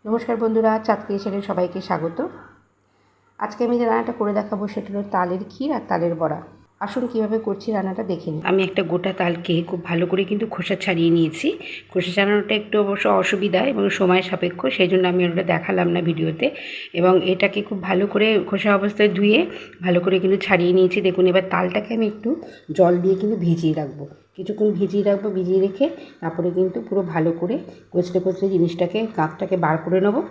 নমস্কার বন্ধুরা, চাঁদ কিচেনে সবাইকে স্বাগত। আজকে আমি যে রান্নাটা করে দেখাবো সেটা হলো তালের ক্ষীর আর তালের বড়া। আসুন কীভাবে করছি রান্নাটা দেখে নিই। আমি একটা গোটা তালকে খুব ভালো করে কিন্তু খোসা ছাড়িয়ে নিয়েছি। খোসা ছাড়ানোটা একটু অবশ্য অসুবিধা এবং সময় সাপেক্ষ, সেই জন্য আমি ওটা দেখালাম না ভিডিওতে। এবং এটাকে খুব ভালো করে খোসা অবস্থায় ধুয়ে ভালো করে কিন্তু ছাড়িয়ে নিয়েছি। দেখুন, এবার তালটাকে আমি একটু জল দিয়ে কিন্তু ভিজিয়ে রাখবো, কিছুক্ষণ ভিজিয়ে রাখবো। ভিজিয়ে রেখে তারপরে কিন্তু পুরো ভালো করে কচলে কচলে জিনিসটাকে কাঁচটাকে বার করে নেবো,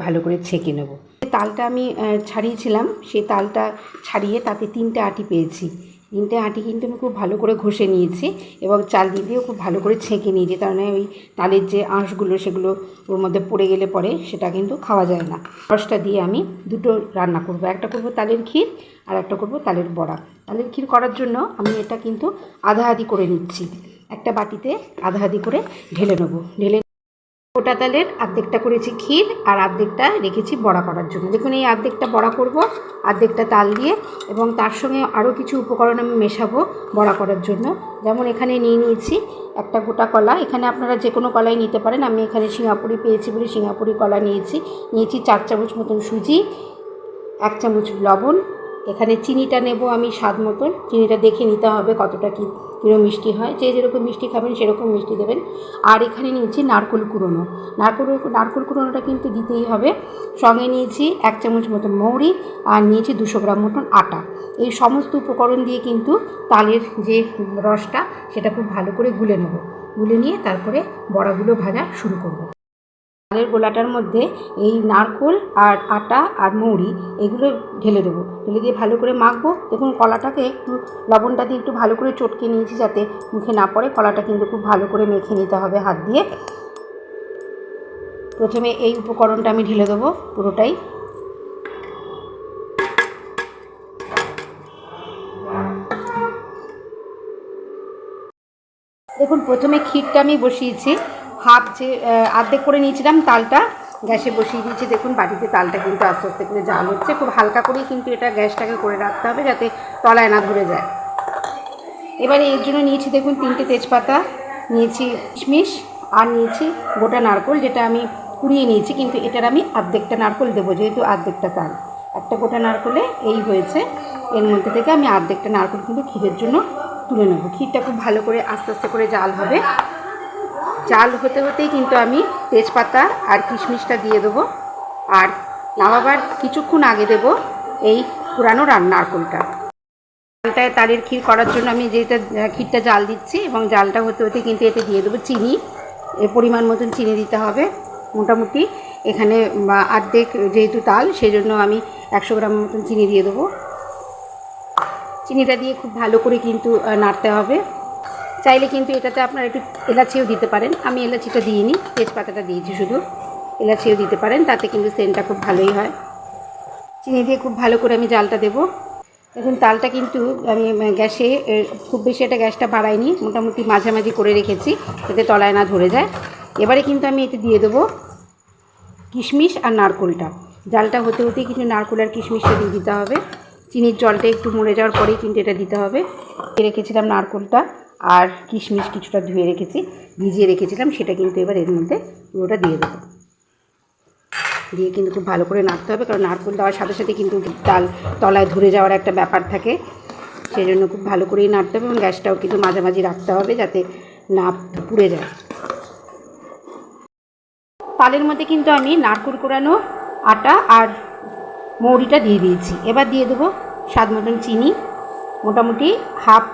ভালো করে ছেঁকে নেব। তালটা আমি ছাড়িয়েছিলাম, সেই তালটা ছাড়িয়ে তাতে 3টে আটি পেয়েছি। 3টে আটি কিন্তু আমি খুব ভালো করে ঘষে নিয়েছি এবং চাল দিয়েও খুব ভালো করে ছেঁকে নিয়েছি, কারণ ওই তালের যে আঁশগুলো সেগুলো ওর মধ্যে পড়ে গেলে পরে সেটা কিন্তু খাওয়া যায় না। রসটা দিয়ে আমি দুটো রান্না করব, একটা করব তালের ক্ষীর আর একটা করব তালের বড়া। তালের ক্ষীর করার জন্য আমি এটা কিন্তু আধা আধি করে নিচ্ছি, একটা বাটিতে আধা আধি করে ঢেলে নেবো। ঢেলে গোটা তালের অর্ধেকটা করেছি ক্ষীর আর অর্ধেকটা রেখেছি বড়া করার জন্য। দেখুন, এই অর্ধেকটা বড়া করব, অর্ধেকটা তাল দিয়ে, এবং তার সঙ্গে আরও কিছু উপকরণ আমি মেশাবো বড়া করার জন্য। যেমন এখানে নিয়ে নিয়েছি একটা গোটা কলা, এখানে আপনারা যে কোনো কলাই নিতে পারেন। আমি এখানে সিঙ্গাপুরি পেয়েছি বলে সিঙ্গাপুরি কলা নিয়েছি। 4 চামচ মতন সুজি, 1 চামচ লবণ। এখানে চিনিটা নেব আমি স্বাদ মতন, চিনিটা দেখে নিতে হবে কতটা কিরকম মিষ্টি হয়, যে যেরকম মিষ্টি খাবেন সেরকম মিষ্টি দেবেন। আর এখানে নিয়েছি নারকেল কুড়োনো, নারকেল কুড়োনোটা কিন্তু দিতেই হবে। সঙ্গে নিয়েছি 1 চামচ মতন মৌরি আর নিয়েছি 200 গ্রাম মতন আটা। এই সমস্ত উপকরণ দিয়ে কিন্তু তালের যে রসটা সেটা খুব ভালো করে গুলে নেব। গুলে নিয়ে তারপরে বড়াগুলো ভাজা শুরু করব। তালের গোলাটার মধ্যে এই নারকেল আর আটা আর মৌরি এগুলো ঢেলে দেবো, ঢেলে দিয়ে ভালো করে মাখবো। দেখুন, কলাটাকে একটু লবণটা দিয়ে একটু ভালো করে চটকে নিয়েছি যাতে মুখে না পড়ে। কলাটা কিন্তু খুব ভালো করে মেখে নিতে হবে হাত দিয়ে। প্রথমে এই উপকরণটা আমি ঢেলে দেবো পুরোটাই। দেখুন, প্রথমে ক্ষীরটা আমি বসিয়েছি, যে অর্ধেক করে নিয়েছিলাম তালটা গ্যাসে বসিয়ে দিয়েছি। দেখুন, বাটিতে তালটা কিন্তু আস্তে আস্তে করে জাল হচ্ছে। খুব হালকা করেই কিন্তু এটা গ্যাসটাকে করে রাখতে হবে যাতে তলায় না ধরে যায়। এবারে এর জন্য নিয়েছি দেখুন 3টে তেজপাতা, নিয়েছি কিশমিশ আর নিয়েছি গোটা নারকেল, যেটা আমি কুড়িয়ে নিয়েছি, কিন্তু এটার আমি অর্ধেকটা নারকেল দেবো যেহেতু অর্ধেকটা তাল। একটা গোটা নারকেলে এই হয়েছে, এর মধ্যে থেকে আমি অর্ধেকটা নারকেল কিন্তু ক্ষীরের জন্য তুলে নেব। ক্ষীরটা খুব ভালো করে আস্তে আস্তে করে জাল হবে। জাল হতে হতেই কিন্তু আমি তেজপাতা আর কিশমিশটা দিয়ে দেবো, আর নামাবার কিছুক্ষণ আগে দেবো এই পুরানো নারকেলটা। জালটায় তালের ক্ষীর করার জন্য আমি যেটা ক্ষীরটা জাল দিচ্ছি, এবং জালটা হতে হতে কিন্তু এতে দিয়ে দেবো চিনি। এর পরিমাণ মতন চিনি দিতে হবে। মোটামুটি এখানে অর্ধেক যেহেতু তাল, সেই জন্য আমি 100 গ্রাম মতন চিনি দিয়ে দেবো। চিনিটা দিয়ে খুব ভালো করে কিন্তু নাড়তে হবে। চাইলে কিন্তু এটাতে আপনারা একটু এলাচিও দিতে পারেন, আমি এলাচিটা দিইনি, তেজপাতাটা দিয়েছি শুধু। এলাচিও দিতে পারেন, তাতে কিন্তু সেন্টটা খুব ভালোই হয়। চিনি দিয়ে খুব ভালো করে আমি জালটা দেবো। দেখুন, তালটা কিন্তু আমি গ্যাসে খুব বেশি এটা গ্যাসটা বাড়াইনি, মোটামুটি মাঝামাঝি করে রেখেছি যাতে তলায় না ধরে যায়। এবারে কিন্তু আমি এতে দিয়ে দেবো কিশমিশ আর নারকেলটা। জালটা হতে হতেই কিন্তু নারকেল আর কিশমিশটা দিয়ে দিতে হবে। চিনির জলটা একটু মরে যাওয়ার পরেই কিন্তু এটা দিতে হবে। রেখেছিলাম নারকেলটা আর কিশমিশ কিছুটা ধুয়ে রেখেছি, ভিজিয়ে রেখেছিলাম, সেটা কিন্তু এবার এর মধ্যে পুরোটা দিয়ে দেবো। দিয়ে কিন্তু খুব ভালো করে নাড়তে হবে, কারণ নারকেল দেওয়ার সাথে সাথে কিন্তু তাল তলায় ধরে যাওয়ার একটা ব্যাপার থাকে, সেই জন্য খুব ভালো করেই নাড়তে হবে। এবং গ্যাসটাও কিন্তু মাঝামাঝি রাখতে হবে যাতে না পুড়ে যায়। তালের মধ্যে কিন্তু আমি নারকেল কোড়ানো আটা আর মৌরিটা দিয়ে দিয়েছি। এবার দিয়ে দেবো স্বাদ মতন চিনি, মোটামুটি হাফ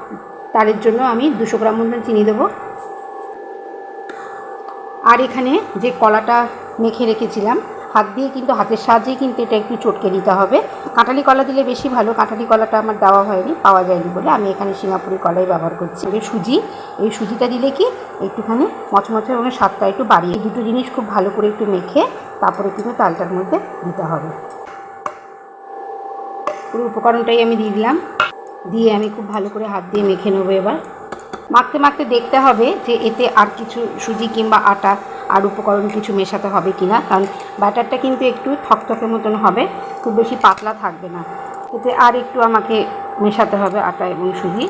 তালের জন্য আমি 200 গ্রাম মতন চিনি দেবো। আর এখানে যে কলাটা মেখে রেখেছিলাম হাত দিয়ে, কিন্তু হাতের সাহায্যেই কিন্তু এটা একটু চটকে দিতে হবে। কাঁঠালি কলা দিলে বেশি ভালো, কাঁঠালি কলাটা আমার দেওয়া হয়নি, পাওয়া যায়নি বলে আমি এখানে সিঙ্গাপুরি কলাই ব্যবহার করছি। সুজি, এই সুজিটা দিলে কি একটুখানি মচমচে এবং স্বাদটা একটু বাড়িয়ে, এই দুটো জিনিস খুব ভালো করে একটু মেখে তারপরে কিন্তু তালটার মধ্যে দিতে হবে। পুরো উপকরণটাই আমি দিয়ে দিলাম, দিয়ে আমি খুব ভালো করে হাত দিয়ে মেখে নেবো। এবার মাখতে মাখতে দেখতে হবে যে এতে আর কিছু সুজি কিংবা আটা আর উপকরণ কিছু মেশাতে হবে কি না, কারণ ব্যাটারটা কিন্তু একটু থকথকে মতন হবে, খুব বেশি পাতলা থাকবে না। এতে আর একটু আমাকে মেশাতে হবে আটা এবং সুজি।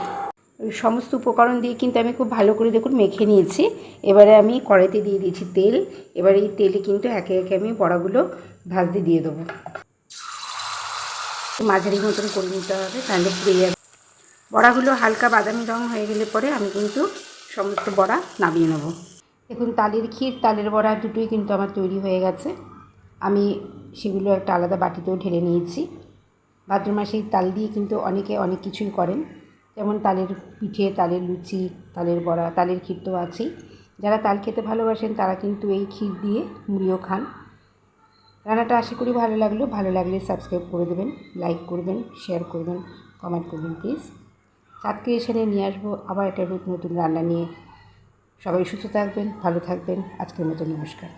ওই সমস্ত উপকরণ দিয়ে কিন্তু আমি খুব ভালো করে দেখুন মেখে নিয়েছি। এবারে আমি কড়াইতে দিয়ে দিয়েছি তেল। এবারে এই তেলে কিন্তু একে একে আমি বড়াগুলো ভাজতে দিয়ে দেবো। মাঝারি মতন করে নিতে হবে, তাহলে পুড়ে যাবে। বড়াগুলো হালকা বাদামি রঙ হয়ে গেলে পরে আমি কিন্তু সমস্ত বড়া নামিয়ে নেব। দেখুন তালের ক্ষীর, তালের বড়া দুটোই কিন্তু আমার তৈরি হয়ে গেছে। আমি সেগুলো একটা আলাদা বাটিতেও ঢেলে নিয়েছি। ভাদ্র মাসেই তাল দিয়ে কিন্তু অনেকে অনেক কিছুই করেন, যেমন তালের পিঠে, তালের লুচি, তালের বড়া, তালের ক্ষীর তো আছেই। যারা তাল খেতে ভালোবাসেন তারা কিন্তু এই ক্ষীর দিয়ে মুড়িও খান। রান্নাটা আশা করি ভালো লাগলো। ভালো লাগলে সাবস্ক্রাইব করে দেবেন, লাইক করবেন, শেয়ার করবেন, কমেন্ট করবেন প্লিজ। চাঁদ ক্রিয়েশনে নিয়ে আসবো আবার একটা নতুন রান্না নিয়ে। সবাই সুস্থ থাকবেন, ভালো থাকবেন। আজকের মতো নমস্কার।